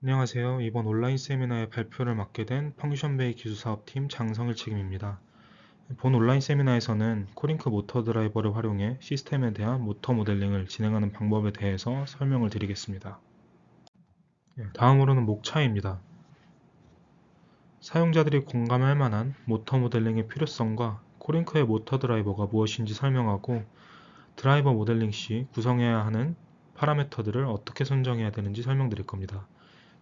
안녕하세요. 이번 온라인 세미나의 발표를 맡게 된 펑션베이 기술사업팀 장성일 책임입니다. 본 온라인 세미나에서는 코링크 모터 드라이버를 활용해 시스템에 대한 모터 모델링을 진행하는 방법에 대해서 설명을 드리겠습니다. 다음으로는 목차입니다. 사용자들이 공감할 만한 모터 모델링의 필요성과 코링크의 모터 드라이버가 무엇인지 설명하고 드라이버 모델링 시 구성해야 하는 파라미터들을 어떻게 선정해야 되는지 설명드릴 겁니다.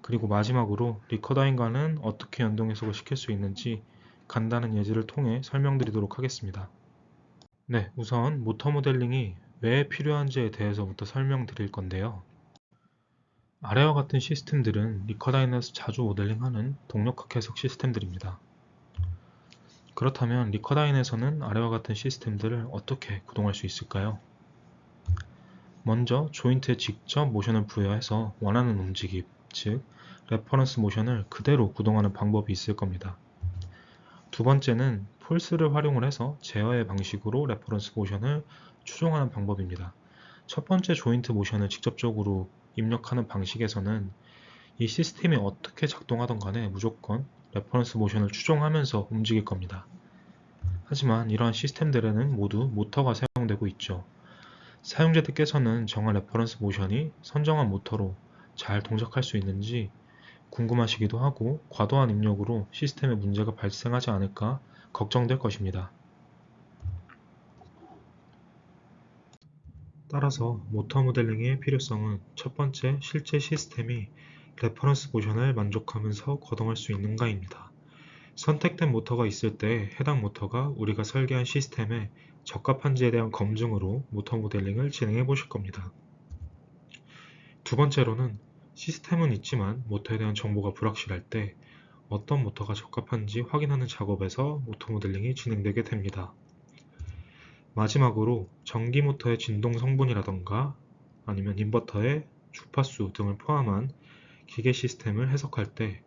그리고 마지막으로 리커다인과는 어떻게 연동 해석을 시킬 수 있는지 간단한 예제를 통해 설명드리도록 하겠습니다. 네, 우선 모터 모델링이 왜 필요한지에 대해서부터 설명드릴 건데요. 아래와 같은 시스템들은 리커다인에서 자주 모델링하는 동력학 해석 시스템들입니다. 그렇다면 리커다인에서는 아래와 같은 시스템들을 어떻게 구동할 수 있을까요? 먼저 조인트에 직접 모션을 부여해서 원하는 움직임, 즉 레퍼런스 모션을 그대로 구동하는 방법이 있을 겁니다. 두 번째는 폴스를 활용을 해서 제어의 방식으로 레퍼런스 모션을 추종하는 방법입니다. 첫 번째 조인트 모션을 직접적으로 입력하는 방식에서는 이 시스템이 어떻게 작동하던 간에 무조건 레퍼런스 모션을 추종하면서 움직일 겁니다. 하지만 이러한 시스템들에는 모두 모터가 사용되고 있죠. 사용자들께서는 정한 레퍼런스 모션이 선정한 모터로 잘 동작할 수 있는지 궁금하시기도 하고 과도한 입력으로 시스템에 문제가 발생하지 않을까 걱정될 것입니다. 따라서 모터 모델링의 필요성은 첫 번째, 실제 시스템이 레퍼런스 모션을 만족하면서 거동할 수 있는가입니다. 선택된 모터가 있을 때 해당 모터가 우리가 설계한 시스템에 적합한지에 대한 검증으로 모터 모델링을 진행해 보실 겁니다. 두 번째로는 시스템은 있지만 모터에 대한 정보가 불확실할 때 어떤 모터가 적합한지 확인하는 작업에서 모터 모델링이 진행되게 됩니다. 마지막으로 전기 모터의 진동 성분이라던가 아니면 인버터의 주파수 등을 포함한 기계 시스템을 해석할 때,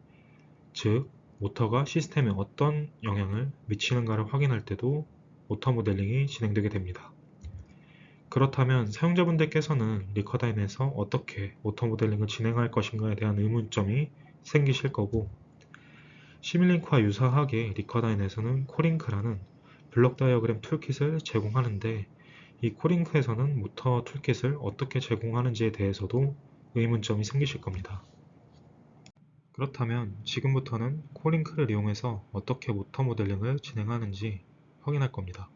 즉 모터가 시스템에 어떤 영향을 미치는가를 확인할 때도 모터 모델링이 진행되게 됩니다. 그렇다면 사용자분들께서는 리커다인에서 어떻게 모터 모델링을 진행할 것인가에 대한 의문점이 생기실 거고, 시뮬링크와 유사하게 리커다인에서는 코링크라는 블록 다이어그램 툴킷을 제공하는데, 이 코링크에서는 모터 툴킷을 어떻게 제공하는지에 대해서도 의문점이 생기실 겁니다. 그렇다면 지금부터는 코링크를 이용해서 어떻게 모터 모델링을 진행하는지 확인할 겁니다.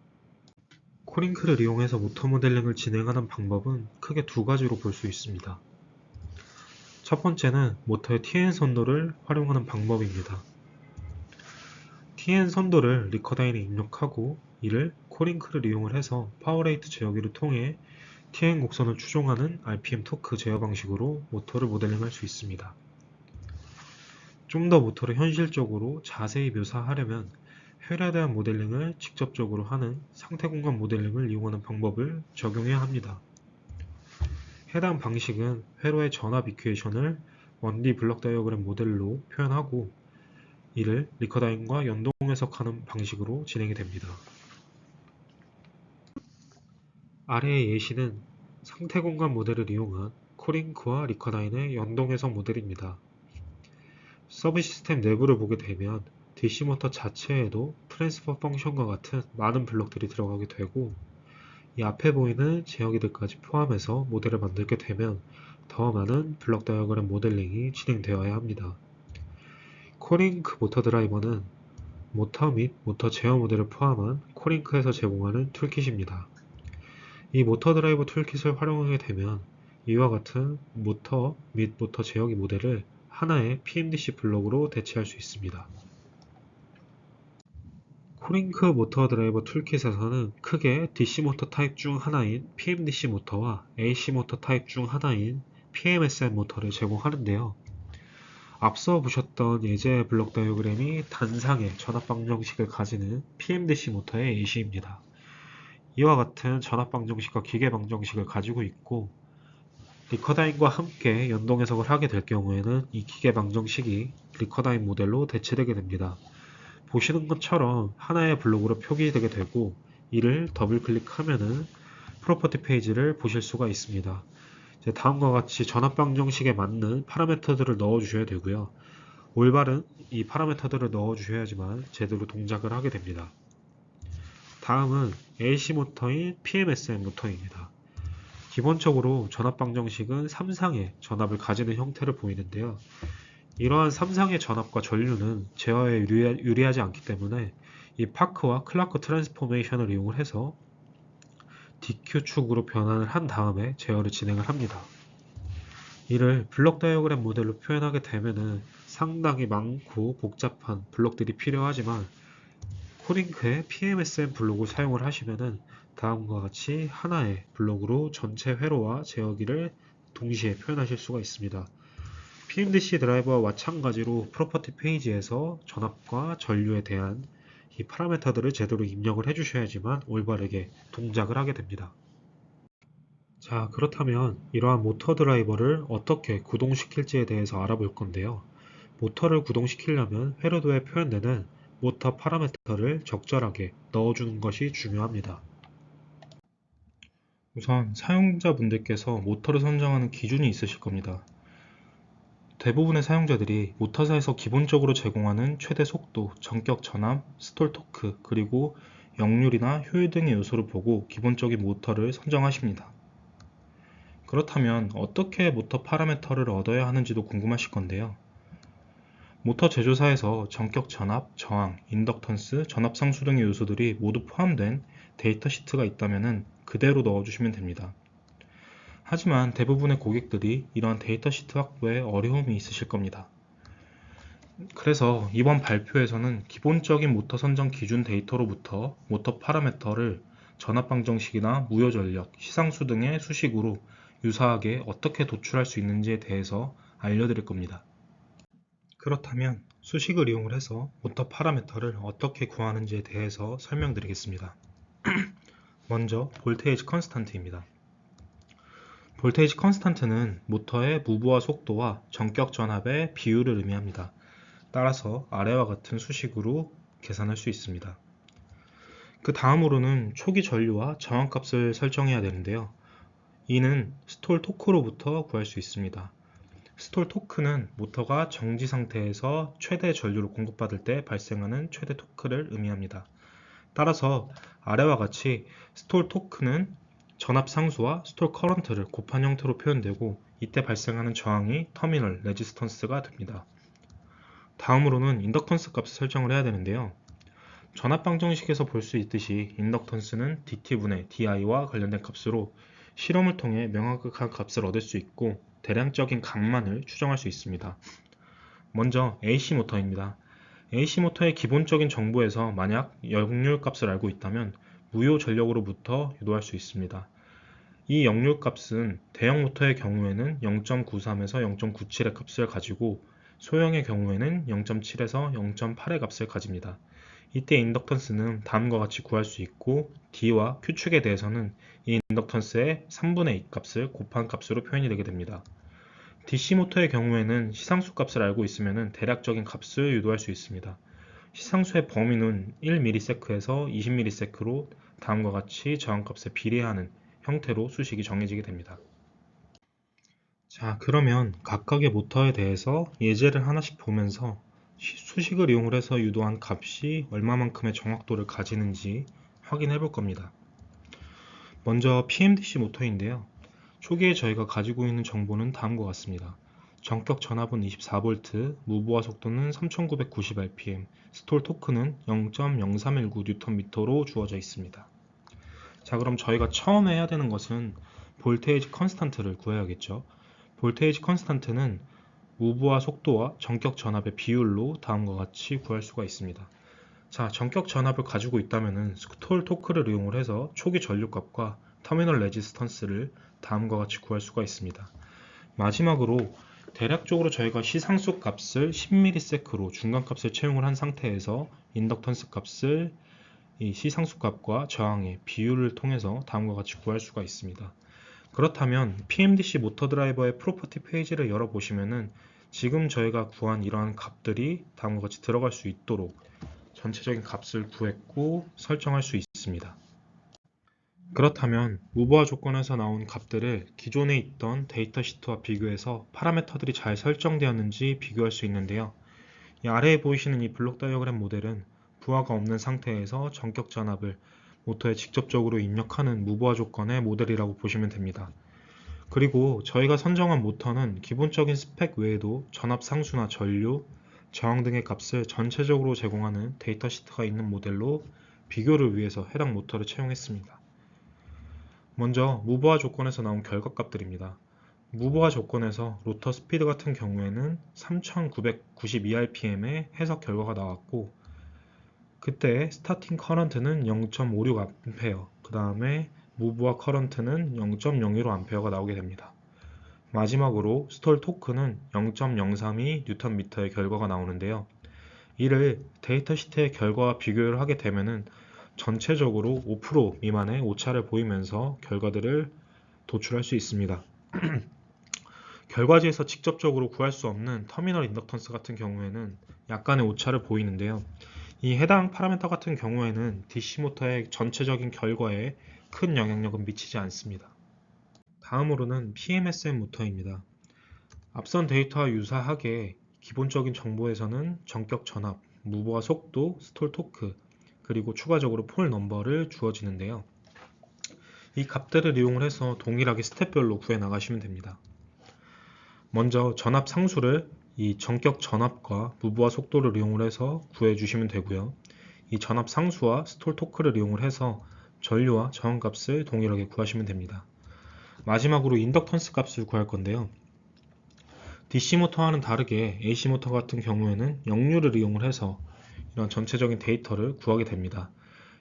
코링크를 이용해서 모터 모델링을 진행하는 방법은 크게 두 가지로 볼 수 있습니다. 첫 번째는 모터의 TN 선도를 활용하는 방법입니다. TN 선도를 리커다인에 입력하고 이를 코링크를 이용을 해서 파워레이트 제어기를 통해 TN 곡선을 추종하는 RPM 토크 제어 방식으로 모터를 모델링할 수 있습니다. 좀 더 모터를 현실적으로 자세히 묘사하려면 회로에 대한 모델링을 직접적으로 하는 상태 공간 모델링을 이용하는 방법을 적용해야 합니다. 해당 방식은 회로의 전압 이퀘이션을 1D 블록 다이어그램 모델로 표현하고 이를 리커다인과 연동 해석하는 방식으로 진행이 됩니다. 아래의 예시는 상태 공간 모델을 이용한 코링크와 리커다인의 연동 해석 모델입니다. 서브 시스템 내부를 보게 되면 DC 모터 자체에도 트랜스퍼 펑션과 같은 많은 블록들이 들어가게 되고, 이 앞에 보이는 제어기들까지 포함해서 모델을 만들게 되면 더 많은 블록 다이어그램 모델링이 진행되어야 합니다. 코링크 모터 드라이버는 모터 및 모터 제어 모델을 포함한 코링크에서 제공하는 툴킷입니다. 이 모터 드라이버 툴킷을 활용하게 되면 이와 같은 모터 및 모터 제어기 모델을 하나의 PMDC 블록으로 대체할 수 있습니다. 코링크 모터 드라이버 툴킷에서는 크게 DC 모터 타입 중 하나인 PMDC 모터와 AC 모터 타입 중 하나인 PMSM 모터를 제공하는데요. 앞서 보셨던 예제 블록 다이어그램이 단상의 전압 방정식을 가지는 PMDC 모터의 예시입니다. 이와 같은 전압 방정식과 기계 방정식을 가지고 있고, 리커다인과 함께 연동 해석을 하게 될 경우에는 이 기계 방정식이 리커다인 모델로 대체되게 됩니다. 보시는 것처럼 하나의 블록으로 표기되게 되고, 이를 더블 클릭하면은 프로퍼티 페이지를 보실 수가 있습니다. 다음과 같이 전압 방정식에 맞는 파라미터들을 넣어주셔야 되고요. 올바른 이 파라미터들을 넣어주셔야지만 제대로 동작을 하게 됩니다. 다음은 AC 모터인 PMSM 모터입니다. 기본적으로 전압 방정식은 3상의 전압을 가지는 형태를 보이는데요. 이러한 3상의 전압과 전류는 제어에 유리하지 않기 때문에 이 파크와 클라크 트랜스포메이션을 이용을 해서 DQ축으로 변환을 한 다음에 제어를 진행을 합니다. 이를 블록 다이어그램 모델로 표현하게 되면은 상당히 많고 복잡한 블록들이 필요하지만 코링크의 PMSM 블록을 사용을 하시면은 다음과 같이 하나의 블록으로 전체 회로와 제어기를 동시에 표현하실 수가 있습니다. PMDC 드라이버와 마찬가지로 프로퍼티 페이지에서 전압과 전류에 대한 이 파라미터들을 제대로 입력을 해주셔야지만 올바르게 동작을 하게 됩니다. 자, 그렇다면 이러한 모터 드라이버를 어떻게 구동시킬지에 대해서 알아볼 건데요. 모터를 구동시키려면 회로도에 표현되는 모터 파라미터를 적절하게 넣어주는 것이 중요합니다. 우선 사용자분들께서 모터를 선정하는 기준이 있으실 겁니다. 대부분의 사용자들이 모터사에서 기본적으로 제공하는 최대 속도, 전격 전압, 스톨 토크, 그리고 역률이나 효율 등의 요소를 보고 기본적인 모터를 선정하십니다. 그렇다면 어떻게 모터 파라미터를 얻어야 하는지도 궁금하실 건데요. 모터 제조사에서 전격 전압, 저항, 인덕턴스, 전압 상수 등의 요소들이 모두 포함된 데이터 시트가 있다면 그대로 넣어주시면 됩니다. 하지만 대부분의 고객들이 이러한 데이터 시트 확보에 어려움이 있으실 겁니다. 그래서 이번 발표에서는 기본적인 모터 선정 기준 데이터로부터 모터 파라미터를 전압 방정식이나 무효 전력, 시상수 등의 수식으로 유사하게 어떻게 도출할 수 있는지에 대해서 알려드릴 겁니다. 그렇다면 수식을 이용을 해서 모터 파라미터를 어떻게 구하는지에 대해서 설명드리겠습니다. 먼저 볼테이지 컨스탄트입니다. 볼테이지 컨스탄트는 모터의 무브와 속도와 전격 전압의 비율을 의미합니다. 따라서 아래와 같은 수식으로 계산할 수 있습니다. 그 다음으로는 초기 전류와 저항값을 설정해야 되는데요. 이는 스톨 토크로부터 구할 수 있습니다. 스톨 토크는 모터가 정지 상태에서 최대 전류를 공급받을 때 발생하는 최대 토크를 의미합니다. 따라서 아래와 같이 스톨 토크는 전압 상수와 스톨 커런트를 곱한 형태로 표현되고 이때 발생하는 저항이 터미널 레지스턴스가 됩니다. 다음으로는 인덕턴스 값을 설정을 해야 되는데요. 전압 방정식에서 볼 수 있듯이 인덕턴스는 dt분의 di와 관련된 값으로 실험을 통해 명확한 값을 얻을 수 있고 대량적인 강만을 추정할 수 있습니다. 먼저 AC 모터입니다. AC 모터의 기본적인 정보에서 만약 역률 값을 알고 있다면 무효 전력으로부터 유도할 수 있습니다. 이 역률 값은 대형 모터의 경우에는 0.93에서 0.97의 값을 가지고 소형의 경우에는 0.7에서 0.8의 값을 가집니다. 이때 인덕턴스는 다음과 같이 구할 수 있고 D와 Q축에 대해서는 이 인덕턴스의 3분의 2 값을 곱한 값으로 표현이 되게 됩니다. DC 모터의 경우에는 시상수 값을 알고 있으면 대략적인 값을 유도할 수 있습니다. 시상수의 범위는 1ms에서 20ms로 다음과 같이 저항값에 비례하는 형태로 수식이 정해지게 됩니다. 자, 그러면 각각의 모터에 대해서 예제를 하나씩 보면서 수식을 이용을 해서 유도한 값이 얼마만큼의 정확도를 가지는지 확인해 볼 겁니다. 먼저 PMDC 모터인데요. 초기에 저희가 가지고 있는 정보는 다음과 같습니다. 전격 전압은 24V, 무브와 속도는 3990rpm, 스톨 토크는 0.0319Nm로 주어져 있습니다. 자, 그럼 저희가 처음에 해야 되는 것은 볼테이지 컨스탄트를 구해야겠죠. 볼테이지 컨스탄트는 무브와 속도와 전격 전압의 비율로 다음과 같이 구할 수가 있습니다. 자, 전격 전압을 가지고 있다면 스톨 토크를 이용을 해서 초기 전류값과 터미널 레지스턴스를 다음과 같이 구할 수가 있습니다. 마지막으로 대략적으로 저희가 시상수 값을 10ms로 중간값을 채용을 한 상태에서 인덕턴스 값을 이 시상수 값과 저항의 비율을 통해서 다음과 같이 구할 수가 있습니다. 그렇다면 PMDC 모터 드라이버의 프로퍼티 페이지를 열어보시면은 지금 저희가 구한 이러한 값들이 다음과 같이 들어갈 수 있도록 전체적인 값을 구했고 설정할 수 있습니다. 그렇다면 무브화 조건에서 나온 값들을 기존에 있던 데이터 시트와 비교해서 파라미터들이 잘 설정되었는지 비교할 수 있는데요. 이 아래에 보이시는 이 블록 다이어그램 모델은 부하가 없는 상태에서 전격 전압을 모터에 직접적으로 입력하는 무부하 조건의 모델이라고 보시면 됩니다. 그리고 저희가 선정한 모터는 기본적인 스펙 외에도 전압 상수나 전류, 저항 등의 값을 전체적으로 제공하는 데이터 시트가 있는 모델로 비교를 위해서 해당 모터를 채용했습니다. 먼저 무부하 조건에서 나온 결과값들입니다. 무부하 조건에서 로터 스피드 같은 경우에는 3992rpm의 해석 결과가 나왔고, 그때 스타팅 커런트는 0.56A, 그 다음에 무브와 커런트는 0.015A가 나오게 됩니다. 마지막으로 스톨 토크는 0.032Nm의 결과가 나오는데요. 이를 데이터 시트의 결과와 비교를 하게 되면은 전체적으로 5% 미만의 오차를 보이면서 결과들을 도출할 수 있습니다. 결과지에서 직접적으로 구할 수 없는 터미널 인덕턴스 같은 경우에는 약간의 오차를 보이는데요. 이 해당 파라미터 같은 경우에는 DC 모터의 전체적인 결과에 큰 영향력은 미치지 않습니다. 다음으로는 PMSM 모터입니다. 앞선 데이터와 유사하게 기본적인 정보에서는 전격 전압, 무브와 속도, 스톨 토크, 그리고 추가적으로 폴 넘버를 주어지는데요. 이 값들을 이용을 해서 동일하게 스텝별로 구해 나가시면 됩니다. 먼저 전압 상수를 이 전격 전압과 무브와 속도를 이용을 해서 구해 주시면 되고요. 이 전압 상수와 스톨 토크를 이용을 해서 전류와 저항 값을 동일하게 구하시면 됩니다. 마지막으로 인덕턴스 값을 구할 건데요. DC 모터와는 다르게 AC 모터 같은 경우에는 역률을 이용을 해서 이런 전체적인 데이터를 구하게 됩니다.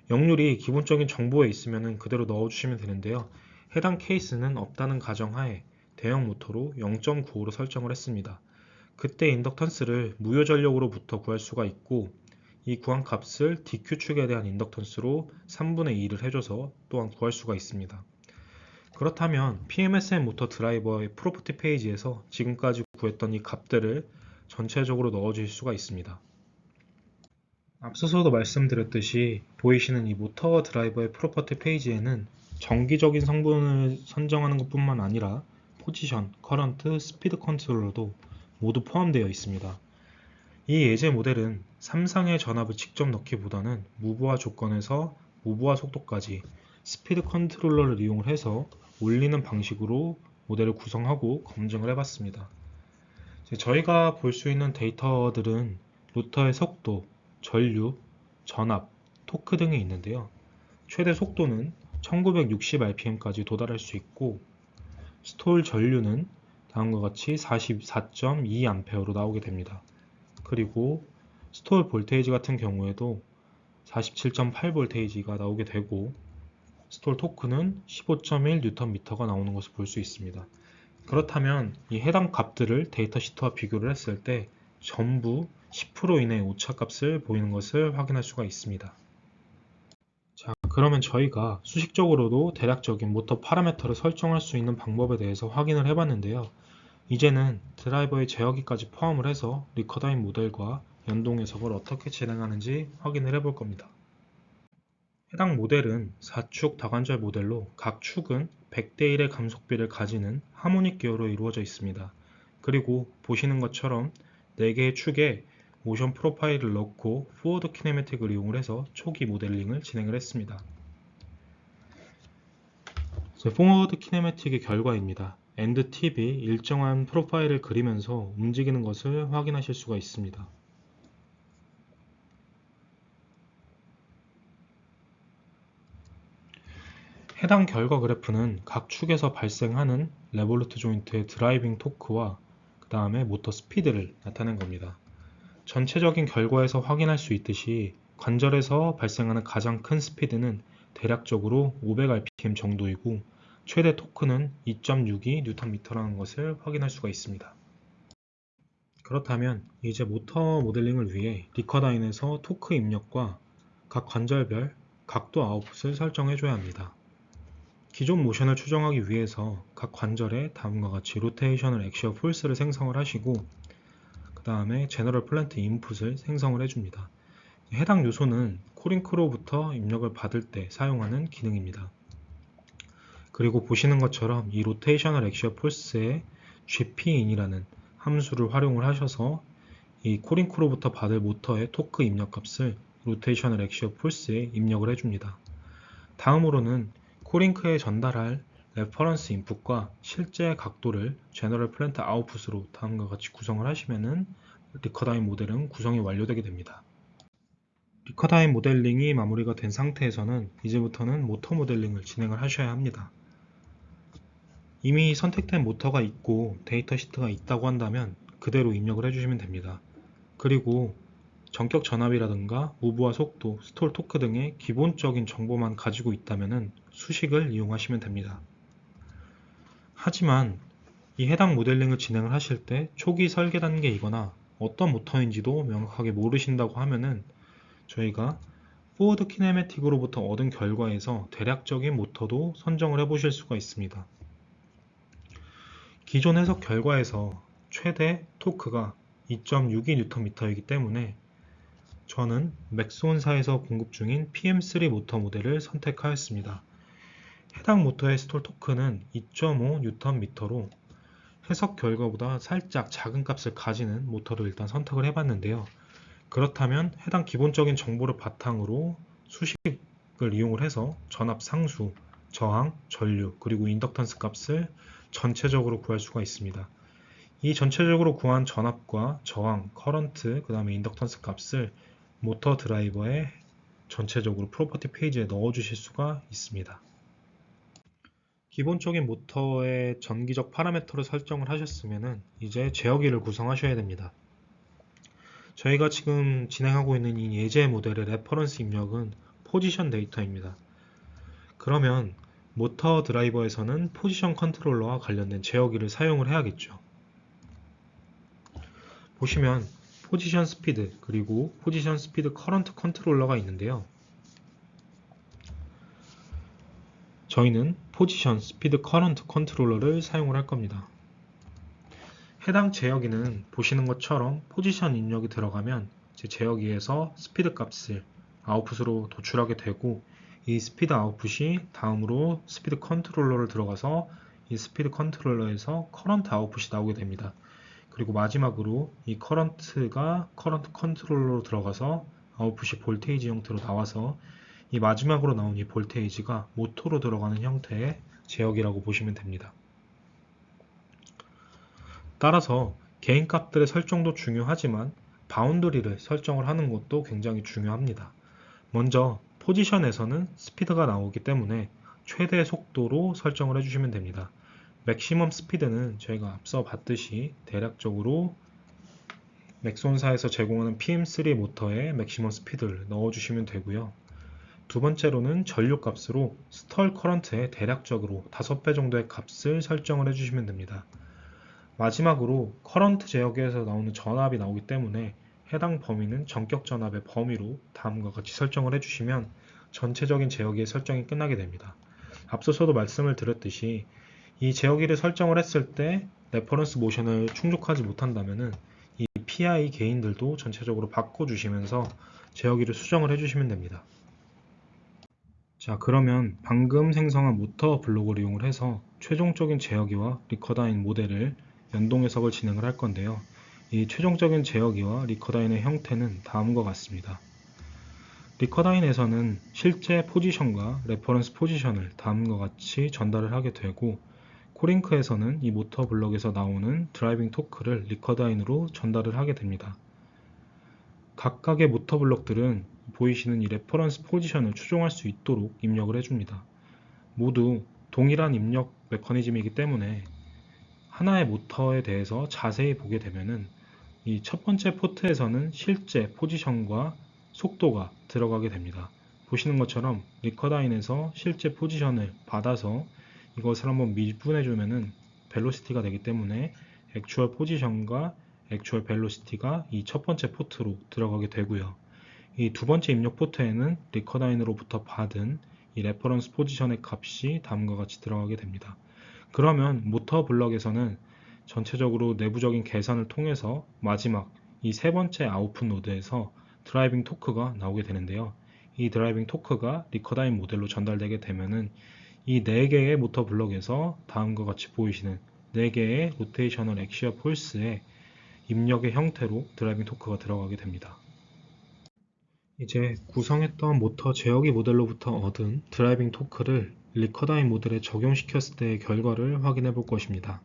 역률이 기본적인 정보에 있으면 그대로 넣어주시면 되는데요. 해당 케이스는 없다는 가정하에 대형 모터로 0.95로 설정을 했습니다. 그때 인덕턴스를 무효 전력으로부터 구할 수가 있고, 이 구한 값을 DQ축에 대한 인덕턴스로 3분의 2를 해줘서 또한 구할 수가 있습니다. 그렇다면 PMSM 모터 드라이버의 프로퍼티 페이지에서 지금까지 구했던 이 값들을 전체적으로 넣어주실 수가 있습니다. 앞서서도 말씀드렸듯이 보이시는 이 모터 드라이버의 프로퍼티 페이지에는 정기적인 성분을 선정하는 것뿐만 아니라 포지션, 커런트, 스피드 컨트롤러도 모두 포함되어 있습니다. 이 예제 모델은 3상의 전압을 직접 넣기보다는 무브화 조건에서 무브화 속도까지 스피드 컨트롤러를 이용해서 올리는 방식으로 모델을 구성하고 검증을 해봤습니다. 저희가 볼 수 있는 데이터들은 로터의 속도, 전류, 전압, 토크 등이 있는데요. 최대 속도는 1960rpm까지 도달할 수 있고, 스톨 전류는 다음과 같이 44.2A로 나오게 됩니다. 그리고 스톨 볼테이지 같은 경우에도 47.8V가 나오게 되고, 스톨 토크는 15.1Nm가 나오는 것을 볼 수 있습니다. 그렇다면 이 해당 값들을 데이터 시트와 비교를 했을 때 전부 10% 이내의 오차값을 보이는 것을 확인할 수가 있습니다. 자, 그러면 저희가 수식적으로도 대략적인 모터 파라미터를 설정할 수 있는 방법에 대해서 확인을 해봤는데요. 이제는 드라이버의 제어기까지 포함을 해서 리커다인 모델과 연동 해석을 어떻게 진행하는지 확인을 해볼 겁니다. 해당 모델은 4축 다관절 모델로 각 축은 100대 1의 감속비를 가지는 하모닉 기어로 이루어져 있습니다. 그리고 보시는 것처럼 4개의 축에 모션 프로파일을 넣고 포워드 키네매틱을 이용을 해서 초기 모델링을 진행을 했습니다. 포워드 키네매틱의 결과입니다. 엔드 팁이 일정한 프로파일을 그리면서 움직이는 것을 확인하실 수가 있습니다. 해당 결과 그래프는 각 축에서 발생하는 레볼루트 조인트의 드라이빙 토크와 그 다음에 모터 스피드를 나타낸 겁니다. 전체적인 결과에서 확인할 수 있듯이 관절에서 발생하는 가장 큰 스피드는 대략적으로 500rpm 정도이고, 최대 토크는 2.62Nm라는 것을 확인할 수가 있습니다. 그렇다면 이제 모터 모델링을 위해 리커다인에서 토크 입력과 각 관절별 각도 아웃풋을 설정해 줘야 합니다. 기존 모션을 추정하기 위해서 각 관절에 다음과 같이 로테이셔널 액시어 폴스를 생성을 하시고, 그 다음에 제너럴 플랜트 인풋을 생성을 해줍니다. 해당 요소는 코링크로부터 입력을 받을 때 사용하는 기능입니다. 그리고 보시는 것처럼 이 로테이셔널 액시얼 폴스에 GPin이라는 함수를 활용을 하셔서 이 코링크로부터 받을 모터의 토크 입력값을 로테이셔널 액시얼 폴스에 입력을 해줍니다. 다음으로는 코링크에 전달할 레퍼런스 인풋과 실제 각도를 제너럴 플랜트 아웃풋으로 다음과 같이 구성을 하시면은 리커다인 모델은 구성이 완료되게 됩니다. 리커다인 모델링이 마무리가 된 상태에서는 이제부터는 모터 모델링을 진행을 하셔야 합니다. 이미 선택된 모터가 있고 데이터 시트가 있다고 한다면 그대로 입력을 해주시면 됩니다. 그리고 전격 전압이라든가 무브와 속도, 스톨 토크 등의 기본적인 정보만 가지고 있다면 수식을 이용하시면 됩니다. 하지만 이 해당 모델링을 진행을 하실 때 초기 설계 단계이거나 어떤 모터인지도 명확하게 모르신다고 하면은 저희가 포워드 키네매틱으로부터 얻은 결과에서 대략적인 모터도 선정을 해 보실 수가 있습니다. 기존 해석 결과에서 최대 토크가 2.62Nm이기 때문에 저는 맥스온사에서 공급 중인 PM3 모터 모델을 선택하였습니다. 해당 모터의 스톨 토크는 2.5Nm로 해석 결과보다 살짝 작은 값을 가지는 모터를 일단 선택을 해봤는데요. 그렇다면 해당 기본적인 정보를 바탕으로 수식을 이용을 해서 전압 상수, 저항, 전류, 그리고 인덕턴스 값을 전체적으로 구할 수가 있습니다. 이 전체적으로 구한 전압과 저항, 커런트, 그 다음에 인덕턴스 값을 모터 드라이버의 전체적으로 프로퍼티 페이지에 넣어 주실 수가 있습니다. 기본적인 모터의 전기적 파라미터를 설정을 하셨으면 이제 제어기를 구성하셔야 됩니다. 저희가 지금 진행하고 있는 이 예제 모델의 레퍼런스 입력은 포지션 데이터입니다. 그러면 모터 드라이버에서는 포지션 컨트롤러와 관련된 제어기를 사용을 해야겠죠. 보시면 포지션 스피드 그리고 포지션 스피드 커런트 컨트롤러가 있는데요. 저희는 포지션 스피드 커런트 컨트롤러를 사용을 할 겁니다. 해당 제어기는 보시는 것처럼 포지션 입력이 들어가면 제 제어기에서 스피드 값을 아웃풋으로 도출하게 되고 이 스피드 아웃풋이 다음으로 스피드 컨트롤러를 들어가서 이 스피드 컨트롤러에서 커런트 아웃풋이 나오게 됩니다. 그리고 마지막으로 이 커런트가 커런트 컨트롤러로 들어가서 아웃풋이 볼테이지 형태로 나와서 이 마지막으로 나온 이 볼테이지가 모터로 들어가는 형태의 제어기라고 보시면 됩니다. 따라서 개인 값들의 설정도 중요하지만 바운더리를 설정을 하는 것도 굉장히 중요합니다. 먼저 포지션에서는 스피드가 나오기 때문에 최대 속도로 설정을 해주시면 됩니다. 맥시멈 스피드는 저희가 앞서 봤듯이 대략적으로 맥손사에서 제공하는 PM3 모터의 맥시멈 스피드를 넣어주시면 되고요. 두 번째로는 전류 값으로 스톨 커런트의 대략적으로 5배 정도의 값을 설정을 해주시면 됩니다. 마지막으로 커런트 제어기에서 나오는 전압이 나오기 때문에 해당 범위는 전격 전압의 범위로 다음과 같이 설정을 해주시면 전체적인 제어기의 설정이 끝나게 됩니다. 앞서서도 말씀을 드렸듯이 이 제어기를 설정을 했을 때 레퍼런스 모션을 충족하지 못한다면 이 PI 게인들도 전체적으로 바꿔주시면서 제어기를 수정을 해주시면 됩니다. 자, 그러면 방금 생성한 모터 블록을 이용을 해서 최종적인 제어기와 리커다인 모델을 연동 해석을 진행을 할 건데요. 이 최종적인 제어기와 리커다인의 형태는 다음과 같습니다. 리커다인에서는 실제 포지션과 레퍼런스 포지션을 다음과 같이 전달을 하게 되고 코링크에서는 이 모터 블럭에서 나오는 드라이빙 토크를 리커다인으로 전달을 하게 됩니다. 각각의 모터 블럭들은 보이시는 이 레퍼런스 포지션을 추종할 수 있도록 입력을 해줍니다. 모두 동일한 입력 메커니즘이기 때문에 하나의 모터에 대해서 자세히 보게 되면은 이 첫 번째 포트에서는 실제 포지션과 속도가 들어가게 됩니다. 보시는 것처럼 리커다인에서 실제 포지션을 받아서 이것을 한번 미분해 주면은 벨로시티가 되기 때문에 액추얼 포지션과 액추얼 벨로시티가 이 첫 번째 포트로 들어가게 되고요. 이 두 번째 입력 포트에는 리커다인으로부터 받은 이 레퍼런스 포지션의 값이 다음과 같이 들어가게 됩니다. 그러면 모터 블럭에서는 전체적으로 내부적인 계산을 통해서 마지막 이 세 번째 아웃풋 노드에서 드라이빙 토크가 나오게 되는데요. 이 드라이빙 토크가 리커다인 모델로 전달되게 되면은 이 4개의 모터 블럭에서 다음과 같이 보이시는 4개의 로테이셔널 액시얼 폴스에 입력의 형태로 드라이빙 토크가 들어가게 됩니다. 이제 구성했던 모터 제어기 모델로부터 얻은 드라이빙 토크를 리커다인 모델에 적용시켰을 때의 결과를 확인해 볼 것입니다.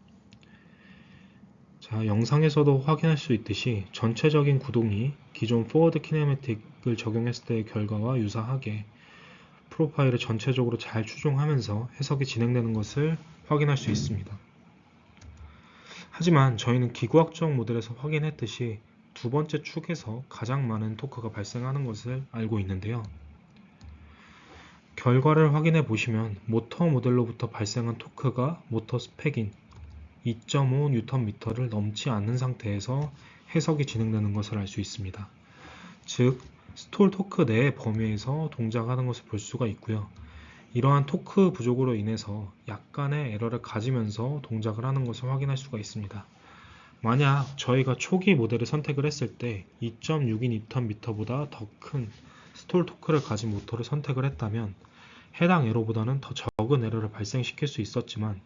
자, 영상에서도 확인할 수 있듯이 전체적인 구동이 기존 포워드 키네매틱을 적용했을 때의 결과와 유사하게 프로파일을 전체적으로 잘 추종하면서 해석이 진행되는 것을 확인할 수 있습니다. 하지만 저희는 기구학적 모델에서 확인했듯이 두 번째 축에서 가장 많은 토크가 발생하는 것을 알고 있는데요. 결과를 확인해 보시면 모터 모델로부터 발생한 토크가 모터 스펙인 2.5Nm를 넘지 않는 상태에서 해석이 진행되는 것을 알 수 있습니다. 즉, 스톨 토크 내의 범위에서 동작하는 것을 볼 수가 있고요. 이러한 토크 부족으로 인해서 약간의 에러를 가지면서 동작을 하는 것을 확인할 수가 있습니다. 만약 저희가 초기 모델을 선택을 했을 때 2.62Nm보다 더 큰 스톨 토크를 가진 모터를 선택을 했다면 해당 에러보다는 더 적은 에러를 발생시킬 수 있었지만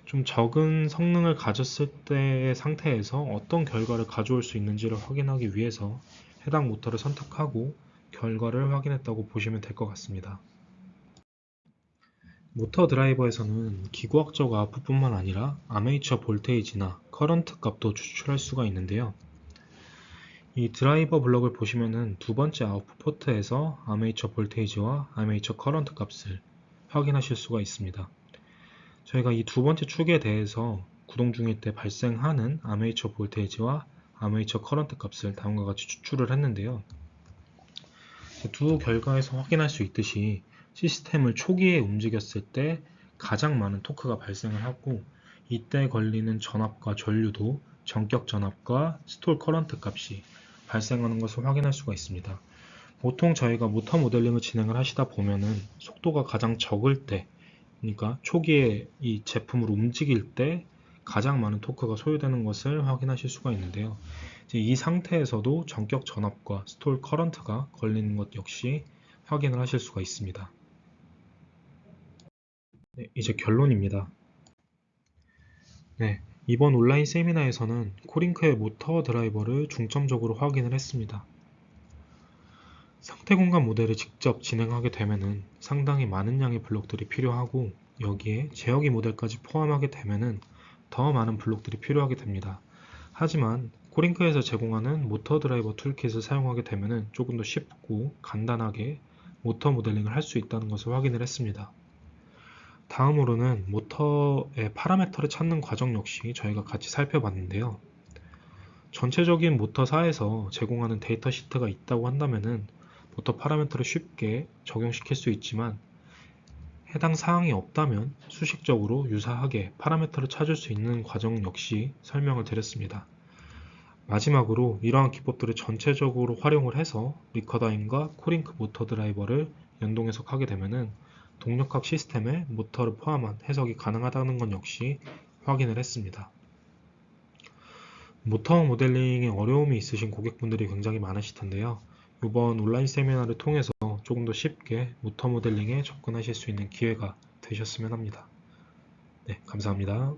좀 적은 성능을 가졌을 때의 상태에서 어떤 결과를 가져올 수 있는지를 확인하기 위해서 해당 모터를 선택하고 결과를 확인했다고 보시면 될 것 같습니다. 모터 드라이버에서는 기구학적 아웃풋뿐만 아니라 아메이처 볼테이지나 커런트 값도 추출할 수가 있는데요. 이 드라이버 블럭을 보시면은 두 번째 아웃풋 포트에서 아메이처 볼테이지와 아메이처 커런트 값을 확인하실 수가 있습니다. 저희가 이 두 번째 축에 대해서 구동 중일 때 발생하는 아메이처 볼테이지와 아메이처 커런트 값을 다음과 같이 추출을 했는데요. 두 결과에서 확인할 수 있듯이 시스템을 초기에 움직였을 때 가장 많은 토크가 발생을 하고 이때 걸리는 전압과 전류도 전격 전압과 스톨 커런트 값이 발생하는 것을 확인할 수가 있습니다. 보통 저희가 모터 모델링을 진행을 하시다 보면은 속도가 가장 적을 때, 그러니까 초기에 이 제품을 움직일 때 가장 많은 토크가 소요되는 것을 확인하실 수가 있는데요. 이제 이 상태에서도 전격 전압과 스톨 커런트가 걸리는 것 역시 확인을 하실 수가 있습니다. 네, 이제 결론입니다. 네, 이번 온라인 세미나에서는 코링크의 모터 드라이버를 중점적으로 확인을 했습니다. 상태 공간 모델을 직접 진행하게 되면은 상당히 많은 양의 블록들이 필요하고 여기에 제어기 모델까지 포함하게 되면은 더 많은 블록들이 필요하게 됩니다. 하지만 코링크에서 제공하는 모터 드라이버 툴킷을 사용하게 되면은 조금 더 쉽고 간단하게 모터 모델링을 할 수 있다는 것을 확인을 했습니다. 다음으로는 모터의 파라미터를 찾는 과정 역시 저희가 같이 살펴봤는데요. 전체적인 모터사에서 제공하는 데이터 시트가 있다고 한다면은 모터 파라미터를 쉽게 적용시킬 수 있지만 해당 사항이 없다면 수식적으로 유사하게 파라미터를 찾을 수 있는 과정 역시 설명을 드렸습니다. 마지막으로 이러한 기법들을 전체적으로 활용을 해서 리커다인과 코링크 모터 드라이버를 연동 해석하게 되면은 동력학 시스템에 모터를 포함한 해석이 가능하다는 것 역시 확인을 했습니다. 모터 모델링에 어려움이 있으신 고객분들이 굉장히 많으실 텐데요. 이번 온라인 세미나를 통해서 조금 더 쉽게 모터 모델링에 접근하실 수 있는 기회가 되셨으면 합니다. 네, 감사합니다.